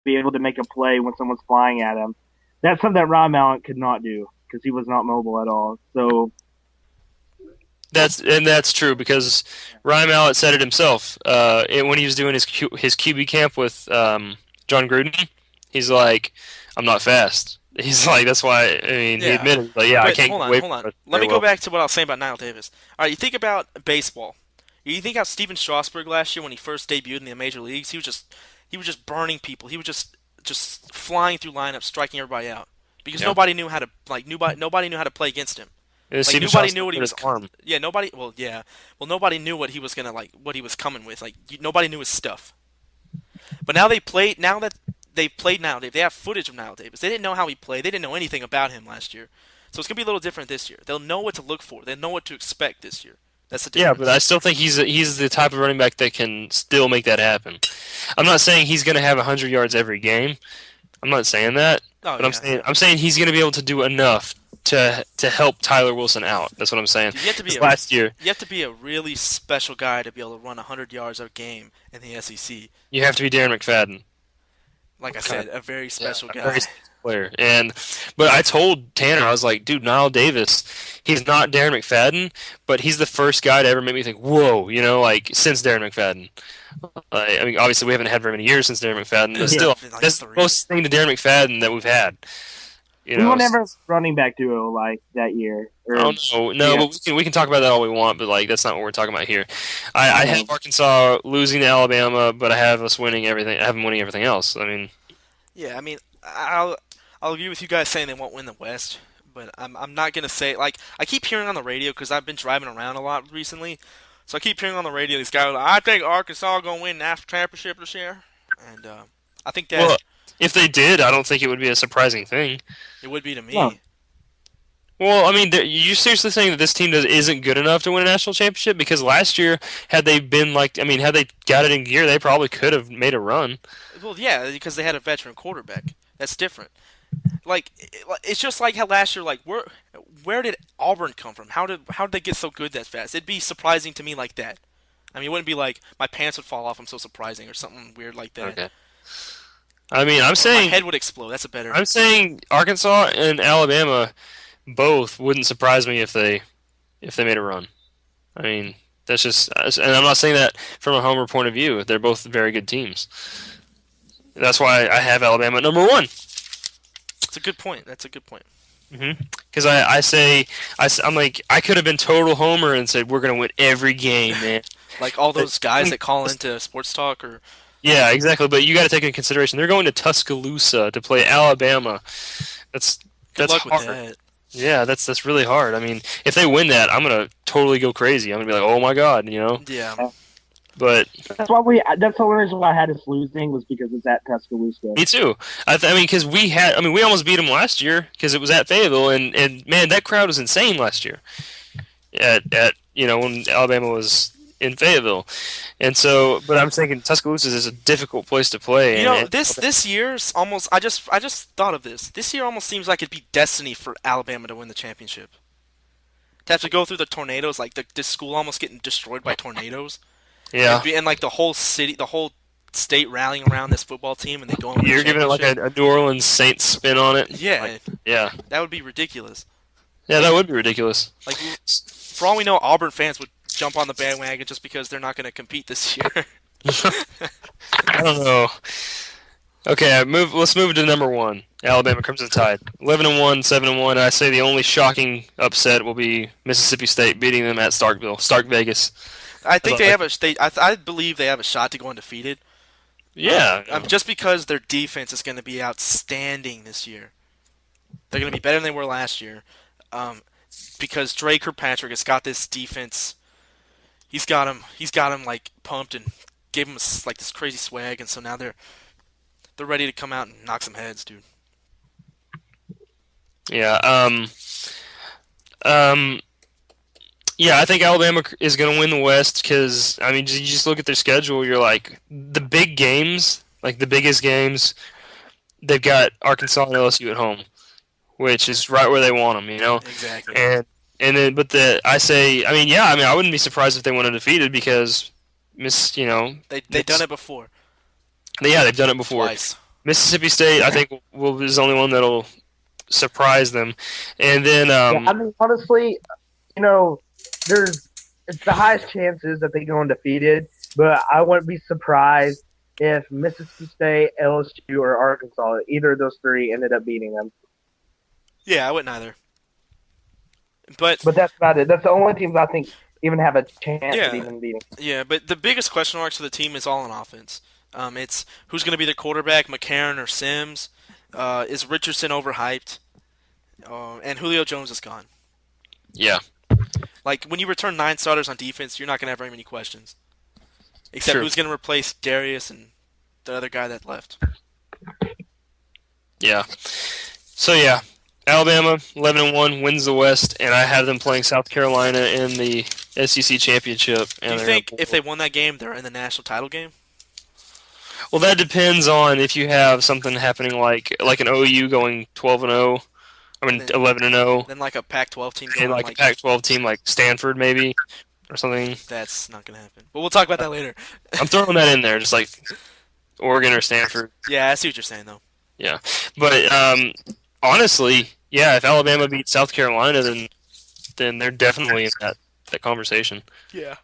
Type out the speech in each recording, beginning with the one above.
be able to make a play when someone's flying at him. That's something that Ron Mallett could not do because he was not mobile at all. So That's true because Ryan Mallett said it himself. When he was doing his QB camp with John Gruden, he's like, "I'm not fast." He's like, "That's why." I mean, he Yeah, admitted, like, "Yeah, I but can't hold get on, away hold from on. it Let very me go well." back to what I was saying about Niall Davis. All right, you think about baseball. You think how Steven Strasburg last year when he first debuted in the major leagues, he was just burning people. He was just flying through lineups, striking everybody out because Yeah, nobody knew how to play against him. and Like Steven nobody knew Strasburg what he hurt was. his arm. Yeah, nobody. Well, yeah. Well, nobody knew what he was gonna what he was coming with. Nobody knew his stuff. But now they played. Now that they've played now, they have footage of Niall Davis. They didn't know how he played. They didn't know anything about him last year. So it's gonna be a little different this year. They'll know what to look for. They know what to expect this year. That's the Yeah, but difference. I still think he's the type of running back that can still make that happen. I'm not saying he's going to have 100 yards every game. I'm not saying that, Oh but I'm yeah, saying yeah. I'm saying he's going to be able to do enough to help Tyler Wilson out. That's what I'm saying. Dude, you have to be Because a last year you have to be a really special guy to be able to run 100 yards a game in the SEC. you have to be Darren McFadden. Like I Kind said, a very Yeah, special a very guy. special player. But I told Tanner, I was like, dude, Niall Davis, he's not Darren McFadden, but he's the first guy to ever make me think, whoa, like since Darren McFadden. I mean, obviously we haven't had very many years since Darren McFadden, but yeah, still, Been like that's the 3. closest thing to Darren McFadden that we've had. You we know, will never running back duo like that year. Or Oh no, yeah, but we can talk about that all we want, but like that's not what we're talking about here. I I have know. Arkansas losing to Alabama, but I have us winning everything. I have them winning everything else. I mean, Yeah, I mean, I'll agree with you guys saying they won't win the West, but I'm not gonna say like I keep hearing on the radio because I've been driving around a lot recently, so I keep hearing on the radio these guys are like, I think Arkansas gonna win the national championship this year, and I think that well, if they did, I don't think it would be a surprising thing. it would be to No, me. Well, I mean, you seriously saying that this team isn't good enough to win a national championship? Because last year, had they been like, I mean, had they got it in gear, they probably could have made a run. Well, yeah, because they had a veteran quarterback. That's different. It's just like how last year, like where did Auburn come from? How did they get so good that fast? It'd be surprising to me like that. I mean, it wouldn't be like my pants would fall off. I'm so surprising or something weird like that. Okay. I mean, Or my head would explode. That's a better. I'm saying Arkansas and Alabama both wouldn't surprise me if they made a run. I mean, that's just, and I'm not saying that from a homer point of view. They're both very good teams. That's why I have Alabama at number one. It's a good point. That's a good point. Because I'm like, I could have been total homer and said we're gonna win every game, man. Like all But those guys that call into sports talk or yeah, exactly. But you got to take into consideration they're going to Tuscaloosa to play Alabama. That's good that's luck with hard. that. Yeah, that's really hard. I mean, if they win that, I'm gonna totally go crazy. I'm gonna be like, oh my god. Yeah. But that's why we. That's the only reason why I had us losing was because it's at Tuscaloosa. me too. I mean, because we almost beat them last year because it was at Fayetteville, and man, that crowd was insane last year. At when Alabama was in Fayetteville, and so, but I'm thinking Tuscaloosa is a difficult place to play, You and, know, and this year's almost. I just thought of this. This year almost seems like it'd be destiny for Alabama to win the championship. To have to go through the tornadoes, like this school almost getting destroyed by tornadoes, yeah, and like the whole city, the whole state rallying around this football team, and they go and win the you're giving it like championship. a New Orleans Saints spin on it. Like, Yeah, yeah, that would be ridiculous. yeah, that Like, would be ridiculous. like for all we know, Auburn fans would jump on the bandwagon just because they're not going to compete this year. I don't know. Okay, let's move to number one. Alabama Crimson Tide, 11-1, 7-1. I say the only shocking upset will be Mississippi State beating them at Stark Vegas. I think they Like, have a they. I believe they have a shot to go undefeated. yeah, Just because their defense is going to be outstanding this year. They're going to be better than they were last year. Um, because Dre Kirkpatrick has got this defense. He's got him. He's got him like pumped and gave him like this crazy swag, and so now they're ready to come out and knock some heads, dude. yeah. Um, yeah. I think Alabama is going to win the West because I mean, you just look at their schedule. You're like the big games, like the biggest games. They've got Arkansas and LSU at home, which is right where they want them. Exactly. And then, but I mean, I wouldn't be surprised if they went undefeated because they've They done it before, done it before. twice. Mississippi State, I think, is the only one that'll surprise them. And then, Yeah, I mean, honestly, there's it's the highest chances that they go undefeated, but I wouldn't be surprised if Mississippi State, LSU, or Arkansas, either of those three, ended up beating them. Yeah, I wouldn't either. But that's about it. That's the only teams I think even have a chance yeah, of even beating. yeah. But the biggest question marks for the team is all on offense. It's who's going to be their quarterback, McCarron or Sims? Is Richardson overhyped? And Julio Jones is gone. yeah, Like when you return 9 starters on defense, you're not going to have very many questions. Except True. who's going to replace Darius and the other guy that left. yeah. So yeah, Alabama 11-1 wins the West, and I have them playing South Carolina in the SEC championship. And Do you they're think gonna- if they won that game, they're in the national title game? Well, that depends on if you have something happening like an OU going 12-0. I mean, Then- 11-0. Then like a Pac-12 team And going like a Pac-12 team like Stanford maybe or something. that's not going to happen. But we'll talk about that later. I'm throwing that in there, just like Oregon or Stanford. Yeah, I see what you're saying though. Yeah, but honestly, yeah, if Alabama beats South Carolina, then they're definitely in that conversation. Yeah.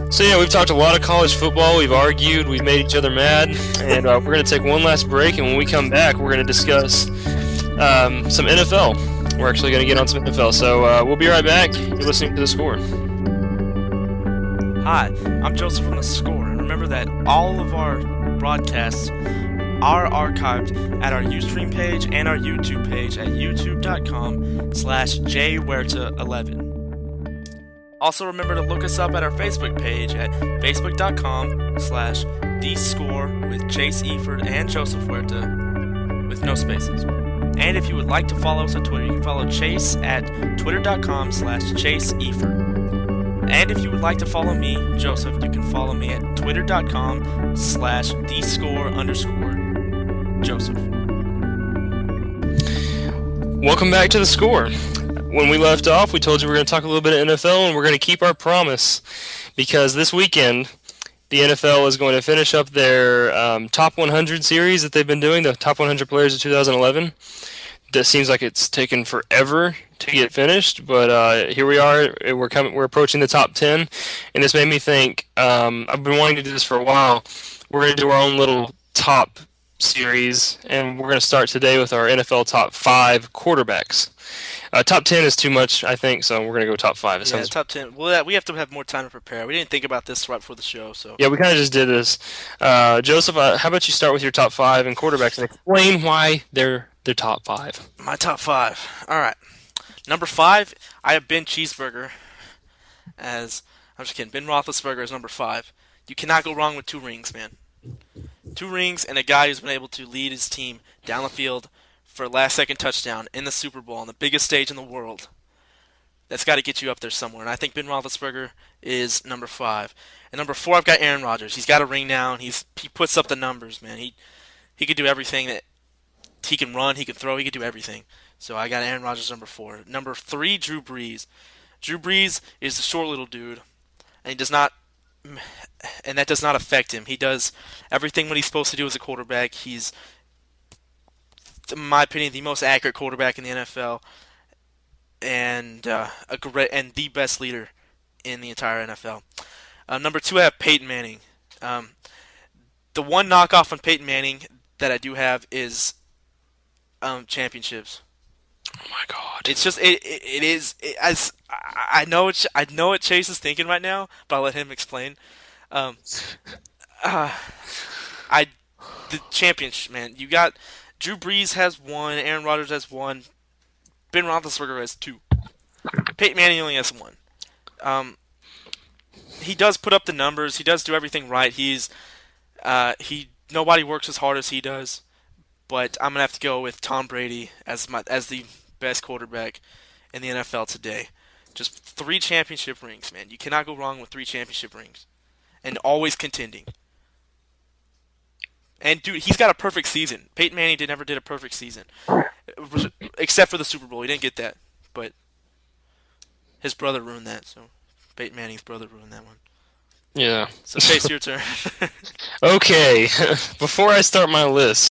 So yeah, we've talked a lot of college football. We've argued, we've made each other mad, and we're going to take one last break. And when we come back, we're going to discuss some NFL. We're actually going to get on some NFL. So we'll be right back. You're listening to The Score. Hi, I'm Joseph from The Score, and remember that all of our broadcasts are archived at our Ustream page and our YouTube page at youtube.com/jhuerta11. Also remember to look us up at our Facebook page at facebook.com/thescore with Chase Efurd and Joseph Huerta with no spaces. And if you would like to follow us on Twitter, you can follow Chase at twitter.com/chaseeford. And if you would like to follow me, Joseph, you can follow me at twitter.com/thescore_Joseph. Welcome back to The Score. When we left off, we told you we were going to talk a little bit of NFL, and we're going to keep our promise because this weekend, the NFL is going to finish up their top 100 series that they've been doing, the top 100 players of 2011. That seems like it's taken forever to get finished, but here we are. We're approaching the top 10, and this made me think. I've been wanting to do this for a while. We're going to do our own little top series, and we're going to start today with our NFL top 5 quarterbacks. Top 10 is too much, I think, so we're going to go top 5. Yeah, top 10. Well, we have to have more time to prepare. We didn't think about this right before the show, so. Yeah, we kind of just did this. Joseph, how about you start with your top 5 and quarterbacks and explain why they're top 5. My top 5. All right. Number 5, I have Ben Cheeseburger I'm just kidding. Ben Roethlisberger is number 5. You cannot go wrong with 2 rings, man. 2 rings and a guy who's been able to lead his team down the field for a last-second touchdown in the Super Bowl on the biggest stage in the world. That's got to get you up there somewhere. And I think Ben Roethlisberger is number 5. And number 4, I've got Aaron Rodgers. He's got a ring now, and he puts up the numbers, man. He could do everything that he can run, he can throw, he could do everything. So I got Aaron Rodgers number 4. Number 3, Drew Brees. Drew Brees is a short little dude, and that does not affect him. He does everything what he's supposed to do as a quarterback. He's, in my opinion, the most accurate quarterback in the NFL, and the best leader in the entire NFL. Number 2, I have Peyton Manning. The one knockoff on Peyton Manning that I do have is championships. Oh my God! It's just as I know what Chase is thinking right now, but I'll let him explain. The championship, man. You got Drew Brees has 1, Aaron Rodgers has 1, Ben Roethlisberger has 2, Peyton Manning only has 1. He does put up the numbers. He does do everything right. Nobody works as hard as he does. But I'm gonna have to go with Tom Brady as the best quarterback in the NFL today. Just 3 championship rings, man. You cannot go wrong with 3 championship rings, and always contending. And dude, he's got a perfect season. Peyton Manning never did a perfect season, except for the Super Bowl. He didn't get that, but his brother ruined that. So Peyton Manning's brother ruined that one. Yeah. So Chase, your turn. Okay. Before I start my list,